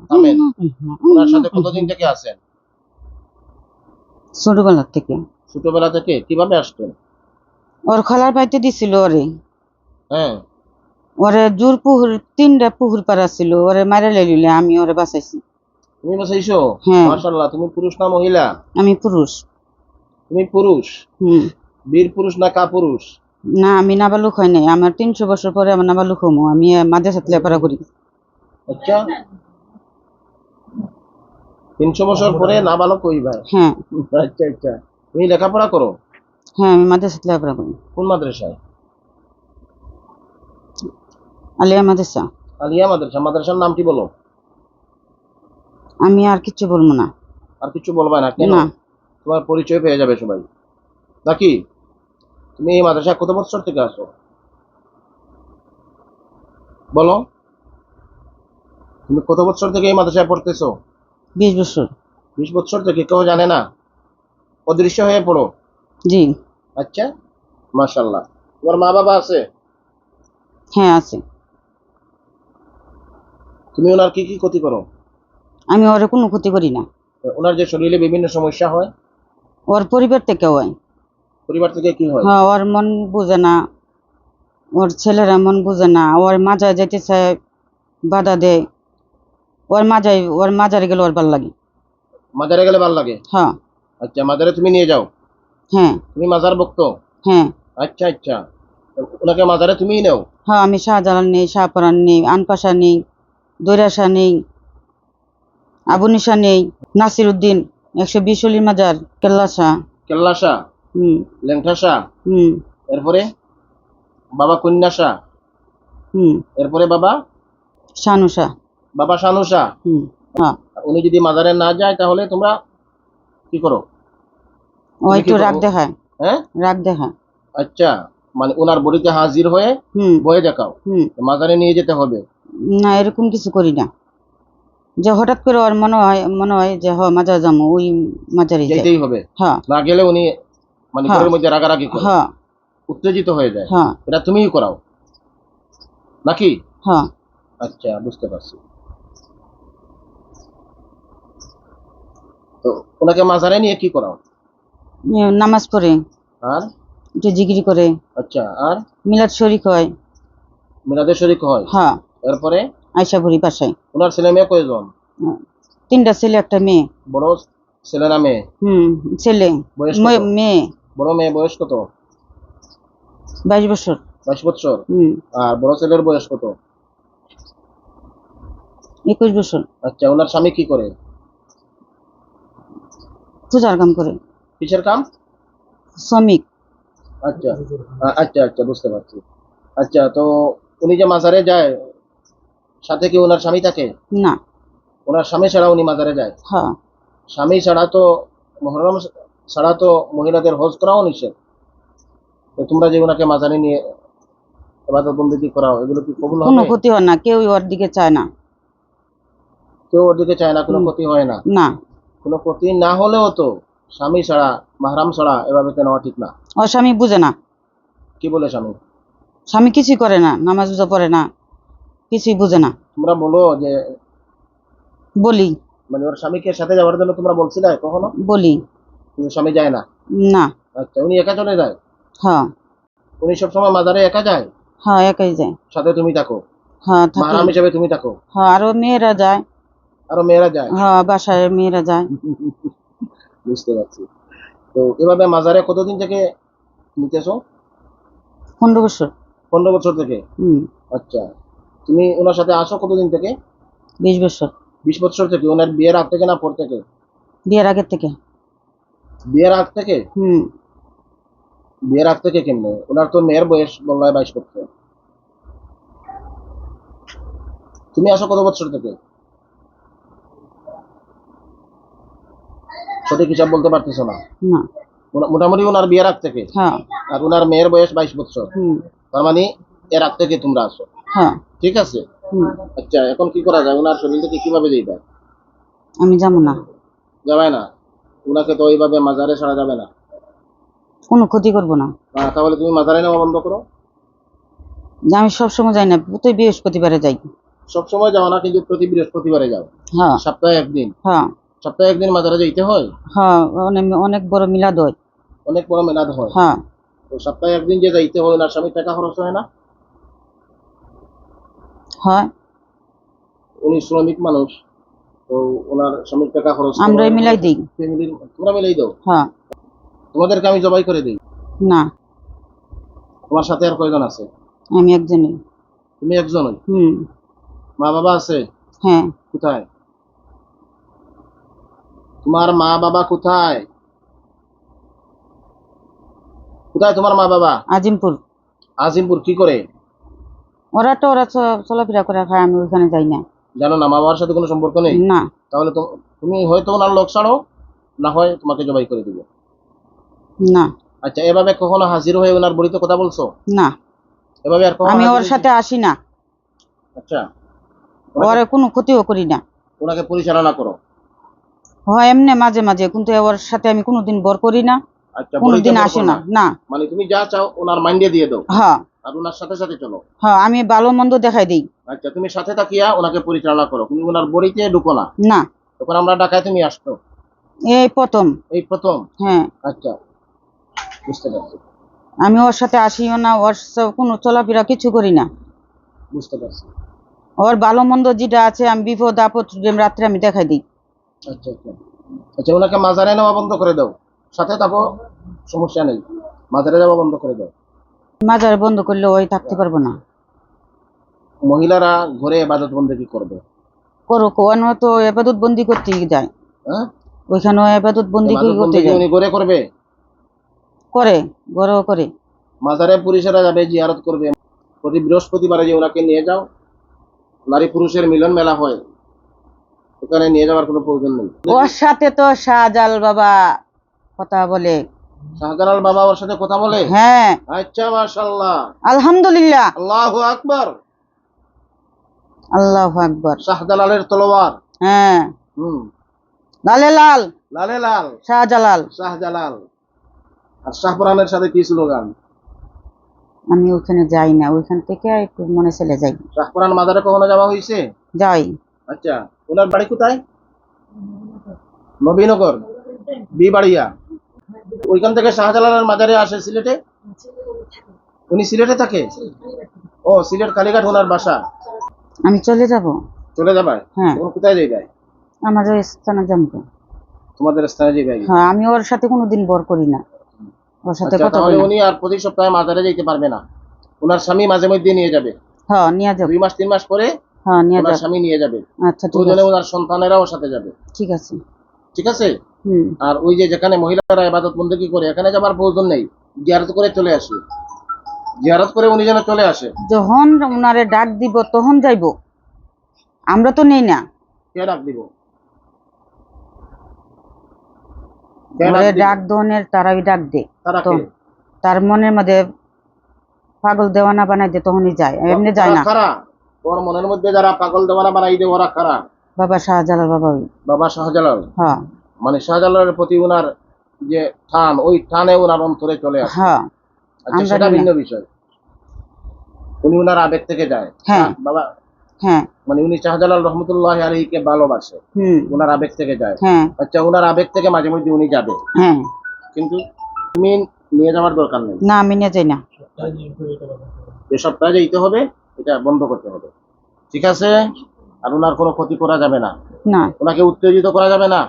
থামেন। ওনার সাথে কতদিন থেকে আছেন? ছোটবেলা থেকে। ছোটবেলা থেকে? কিভাবে আসতেন? ওর খালার বাড়িতে দিছিল ওরে। হ্যাঁ। ওরে জোর পুহুর 3টা পুহুর পাড়া ছিল, ওরে মারা লাইলে আমি ওরে বাঁচাইছি। তুমি বাঁচাইছো? হ্যাঁ। মাশাআল্লাহ। তুমি পুরুষ না মহিলা? আমি পুরুষ। তুমি পুরুষ? বীর পুরুষ না কাপুরুষ? না, আমি নাবালক হয় নাই। আমার 300 বছর পরে আমার নাবালক হমু। আমি মাদ্রাসাতে লেখাপড়া করি। আচ্ছা, 300 বছর পরে নাবালক হইবা? হ্যাঁ। আচ্ছা আচ্ছা। তুমি লেখাপড়া করো? হ্যাঁ, আমি মাদ্রাসাতে লেখাপড়া করি। কোন মাদ্রাসায়? আলিয়া মাদ্রাসা। আলিয়া মাদ্রাসা। মাদ্রাসার নামটি বলো। আমি আর কিছু বলবো না। আর কিছু বলবা না? কেন? তোমার পরিচয় পেয়ে যাবে সবাই নাকি? তুমি এই মাদ্রাসায় কত বছর থেকে আসো বলো? তুমি কত বছর থেকে এই মাদ্রাসায় পড়তেছো? 20 বছর। 20 বছর থেকে? কেউ জানে না? অদৃশ্য হয়ে পড়ো? জি। আচ্ছা, মাশাআল্লাহ। তোমার মা বাবা আছে? হ্যাঁ, আছে। তুমি ওনার কি কি ক্ষতি করো? আমি ওরে কোনো ক্ষতি করি না। ওনার যে শরীরে বিভিন্ন সমস্যা হয়? ওর পরিবার থেকে হয়। পরিবার থেকে কি হয়? হ্যাঁ, ওর মন বুঝে না, ওর ছেলেরা মন বুঝে না। ওর মাজায় যেতে চায়, বাধা দেয়। ওর মাজারে গেলে ওর ভাল লাগে। মাজারে গেলে ভালো লাগে? হ্যাঁ। আচ্ছা, মাজারে তুমি নিয়ে যাও? হ্যাঁ। তুমি মাজার ভক্ত? হ্যাঁ। আচ্ছা আচ্ছা। ওনাকে মাজারে তুমিই নেও? হ্যাঁ, আমি শাহজালাল নেই, শাহপরান নেই, আনপাশা নেই, দৈরাশা নেই, আবুনিশা নেই, নাসির উদ্দিন, 120 অলির মাজার, কেল্লাশা। কেল্লাশা? লেংঠাশা? এরপরে বাবা কন্যাশা? এরপরে বাবা শানুশা। বাবা শানুশা? হ্যাঁ। উনি যদি মাজারে না যায় তাহলে তোমরা কি করো? ওই তো রাগ দেখায়। হ্যাঁ, রাগ দেখায়। আচ্ছা, মানে ওনার বডিতে হাজির হয়ে ভয় দেখাও, মাজারে নিয়ে যেতে হবে? না, এরকম কিছু করি না। যে হঠাৎ করে ওর মনে হয় যে মাজার যাবো, ওই মাজারে যেতেই হবে। হ্যাঁ। না গেলে উনি মানে ঘরের মধ্যে রাগারাগি করে, উত্তেজিত হয়ে যায়। এটা তুমিই করাও নাকি? হ্যাঁ। আচ্ছা, বুঝতে পারছি। তো ওনাকে মাজারে নিয়ে কি করাও? নামাজ পড়ে, আর একটু জিকির করে। আচ্ছা, আর মিলাদ শরীক হয়। মিলাদে শরীক হয়? হ্যাঁ। এরপরে আয়সা ভরি বাসায়। ওনার ছেলে মেয়ে কয়জন? 3টা ছেলে, একটা মেয়ে। বড় ছেলে না মেয়ে? ছেলে। মেয়ে। বড় মেয়ে বয়স কত? 22 বছর। 22 বছর। আর বড় ছেলের বয়স কত? 21 বছর। আচ্ছা, ওনার স্বামী কি করে? পূজার কাম করে। কিসের কাম? শ্রমিক। আচ্ছা আচ্ছা আচ্ছা, বুঝতে পারছি। আচ্ছা, তো উনি যে মাজারে যায় সাথে কি ওনার স্বামী থাকে? না। ওনার স্বামী ছাড়া উনি মাজারে যায়? হ্যাঁ। স্বামী ছাড়া তো, মুহররম ছাড়া তো মহিলাদের হজ করাও নিষেধ। তো তোমরা যে ওনাকে মাজারে নিয়ে ইবাদত বন্দেগী করাও, এগুলো কি কবুল হবে? কোনো ক্ষতি হয় না, কেউ ওর দিকে চায় না। কেউ ওর দিকে চায় না? কোনো ক্ষতি হয় না? না। কোনো ক্ষতি না হলেও তো স্বামী ছাড়া, মাহরাম ছাড়া এভাবে নেওয়া ঠিক না। ওর স্বামী বুঝে না। কি বলে স্বামী? স্বামী কিছুই করে না, নামাজ রোজা পড়ে না, কিছুই বুঝে না। তোমরা বলো যে, বলি, মানে ওর স্বামীকে সাথে যাওয়ার জন্য তোমরা বলছিলে কখনো? বলি। কিন্তু স্বামী যায় না? না। আচ্ছা, উনি একা চলে যায়? হ্যাঁ। উনি সবসময় মাজারে একা যায়? হ্যাঁ, একাই যায়। সাথে তুমি থাকো? হ্যাঁ, মাহরাম হিসেবে তুমি থাকো? হ্যাঁ, আরো মেয়েরা যায়। আরো মেয়েরা যায়? হ্যাঁ, বাসায় মেয়েরা যায়। বুঝতে পারছি। তো এভাবে মাজারে কতদিন থেকে নিতেছো? 15 বছর। 15 বছর থেকে? আচ্ছা, তুমি ওনার সাথে আসো কতদিন থেকে? 20 বছর। 20 বছর থেকে? ওনার বিয়ের আগ থেকে না পর থেকে? বিয়ের আগে থেকে। বিয়ের আগ থেকে? বিয়ের আগ থেকে কেমনে? ওনার তো মেয়ের বয়স বললাম 22 বছর। তুমি আসো কত বছর থেকে? সঠিক হিসাব বলতে পারতেছো না? না। মোটামুটি ওনার বিয়ের আগ থেকে? হ্যাঁ। আর ওনার মেয়ের বয়স 22 বছর, তার মানে এর আগ থেকে তোমরা আসো? হ্যাঁ। ঠিক আছে। হুম। আচ্ছা, এখন কি করা যায়? ওনার শরীর থেকে কিভাবে যাইবে? আমি যাবো না, যাবে না? ওনাকে তো ওইভাবে মাজারে ছাড়া যাবে না। কোনো ক্ষতি করবো না। তাহলে তুমি মাজারে নেওয়া বন্ধ করো। যে আমি সবসময় যাই না, প্রতি বৃহস্পতিবারে যাই। সব সময় যাও না, কিন্তু প্রতি বৃহস্পতিবারে যাও। হ্যাঁ। সপ্তাহে একদিন। হ্যাঁ। সপ্তাহে একদিন মাজারে যাইতে হয়। হ্যাঁ, অনেক অনেক বড় মিলাদ হয়। অনেক বড় মেলাদ হয়। হ্যাঁ। তো সপ্তাহে একদিন যে যাইতে হয়, ওনার স্বামীর টাকা খরচ হয় না? হয়। উনি শ্রমিক মানুষ, তো ওনার স্বামীর টাকা খরচ আমরাই মিলাই দিই। ফ্যামিলির তোমরা মিলাই দাও। হ্যাঁ। তোমাদেরকে আমি জবাই করে দিই। না, তোমার সাথে আর কয়জন আছে? আমি একজনই। তুমি একজনই? হুম। মা বাবা আছে? হ্যাঁ। কোথায়? তোমার মা বাবা কোথায়? কোথায় তোমার মা বাবা? আজিমপুর। আজিমপুর। কি করে? ওরা চলাফেরা করে খায়, আমি ওইখানে যাই না। জানো না? মা বাবার সাথে কোনো সম্পর্ক নেই? না। তাহলে তো তুমি হয়তো ওনার লোক ছাড়ো, না হয় তোমাকে জবাই করে দিব। না। আচ্ছা, এভাবে কখনো হাজির হয়ে ওনার বাড়িতে কথা বলছো? না, এভাবে আর কখনো আমি হাজির ওর হয়েছি? সাথে আসি না, আচ্ছা, ওর কোনো ক্ষতিও করি না। ওনাকে পরিচালনা করো। হয় এমনি মাঝে মাঝে, কিন্তু ওর সাথে আমি কোনোদিন বর করি না, আচ্ছা, কোনোদিন বড়িতে বর আসে করো না। না? না। মানে তুমি যা চাও ওনার মাইন্ডে দিয়ে দাও, হ্যাঁ। আর ওনার সাথে সাথে চলো। হ্যাঁ, আমি ভালো মন্দ দেখাই দিই। আচ্ছা, তুমি সাথে থাকিয়া ওনাকে পরিচালনা করো, তুমি ওনার বড়িতে ঢুকো না। না, তখন আমরা ডাকায় তুমি আসতো এই প্রথম। এই প্রথম? হ্যাঁ। আচ্ছা, বুঝতে পারছি। আমি ওর সাথে আসিও না, ওর সাথে কোনো চলাফেরা কিছু করি না। বুঝতে পারছি। ওর ভালো মন্দ যেটা আছে, আমি বিপদ আপদ রাত্রে আমি দেখাই দিই। আচ্ছা আচ্ছা। আচ্ছা, ওনাকে মাজারে নেওয়া বন্ধ করে দাও, সাথে থাকো, সমস্যা নেই। মাজারে যাওয়া বন্ধ করে দাও। মাজার বন্ধ করলে ওই থাকতে পারবো না। মহিলারা ঘরে ইবাদত বন্দেগী করবে। করো, ওখানে তো এবাদত বন্দি করতে যায়। হ্যাঁ, ওইখানে এবাদত বন্দি ইবাদত করতে বন্দেগী যায়। উনি ঘরে করবে? করে, গড়েও করে। মাজারে পুরুষেরা যাবে, জিয়ারত করবে। প্রতি বৃহস্পতিবারে যে ওনাকে নিয়ে যাও, নারী পুরুষের মিলন মেলা হয়, ওখানে নিয়ে যাওয়ার কোনো প্রয়োজন নেই। ওর সাথে তো শাহজাল বাবা কথা বলে। শাহজালাল বাবা ওর সাথে কথা বলে? হ্যাঁ। আচ্ছা, মাশাআল্লাহ, আলহামদুলিল্লাহ। আল্লাহু আকবার। আল্লাহু আকবার। শাহজালালের তলোয়ার। হ্যাঁ। হুম। লালে লাল লালে লাল শাহজালাল। শাহজালাল। আর শাহপুরানের সাথে কি স্লোগান? আমি ওখানে যাই না, ওইখান থেকে একটু মনে চলে যাই। শাহপুরান মাজারে কখনো যাওয়া হয়েছে? যাই। আচ্ছা, ওনার বাড়ি কোথায়? নবীনগর, বিবাড়িয়া। ওইখান থেকে শাহজালালের মাজারে আসে সিলেটে? উনি সিলেটে থাকে? ও, সিলেট কালীঘাট ওনার বাসা। আমি চলে যাব। চলে যাবে? হ্যাঁ। তখন কোথায় যাইবে? আমার ওই স্থানে যাবো। তোমাদের স্থানে যাইবে? হ্যাঁ, আমি ওর সাথে কোনোদিন বর করি না, ওর সাথে আচ্ছা, কথা তাহলে বলি না। উনি আর প্রতি সপ্তাহে মাজারে যাইতে পারবে না। ওনার স্বামী মাঝে মধ্যে নিয়ে যাবে। হ্যাঁ, নিয়ে যাবো। 2 মাস 3 মাস পরে হ্যাঁ, নিয়ে ওনার যাবো। স্বামী নিয়ে যাবে। আচ্ছা, ঠিক প্রয়োজনে আছে। ওনার সন্তানেরাও সাথে যাবে। ঠিক আছে। ঠিক আছে। হুম। আর ওই যে যেখানে মহিলারা ইবাদত বন্দেগী করে, এখানে যাবার প্রয়োজন নেই, জিয়ারত করে চলে আসে। জিয়ারত করে উনি যেন চলে আসে। যখন ওনারে ডাক দিব তখন যাইব, আমরা তো নেই না। কে ডাক দিব? কে ওরে ডাক দিব? ডাক দনের তারাই ডাক দে। তারা তো কে? তার মনের মধ্যে পাগল দেওয়ানা বানাই দে, তখনই যায়, এমনি যায় ওরা না। খারা? ওর মনের মধ্যে যারা পাগল দেওয়ানা বানাই দেয় ওরা খারা? বাবা শাহজালাল বাবা। বাবা শাহজালাল। হ্যাঁ। মানে শাহজালালের প্রতি উনার যে টান, ওই টানে উনার অন্তরে চলে আসে। হ্যাঁ। আচ্ছা, আমরা সেটা নিই না। ভিন্ন বিষয়। উনি উনার আবেগ থেকে যায়। হ্যাঁ। বাবা, হ্যাঁ। মানে উনি শাহজালাল রহমতুল্লাহ আলাইহিকে ভালোবাসে, হুম। উনার আবেগ থেকে যায়। হ্যাঁ। আচ্ছা, উনার আবেগ থেকে মাঝে মধ্যে উনি যাবে, হ্যাঁ। কিন্তু তুমি নিয়ে যাওয়ার দরকার নেই। না, আমি নিয়ে যাই না। যে সপ্তাহে যেতে হবে, এটা বন্ধ করতে হবে। ঠিক আছে। আর ওনার কোনো ক্ষতি করা যাবে না, না। ওনাকে উত্তেজিত করা যাবে না।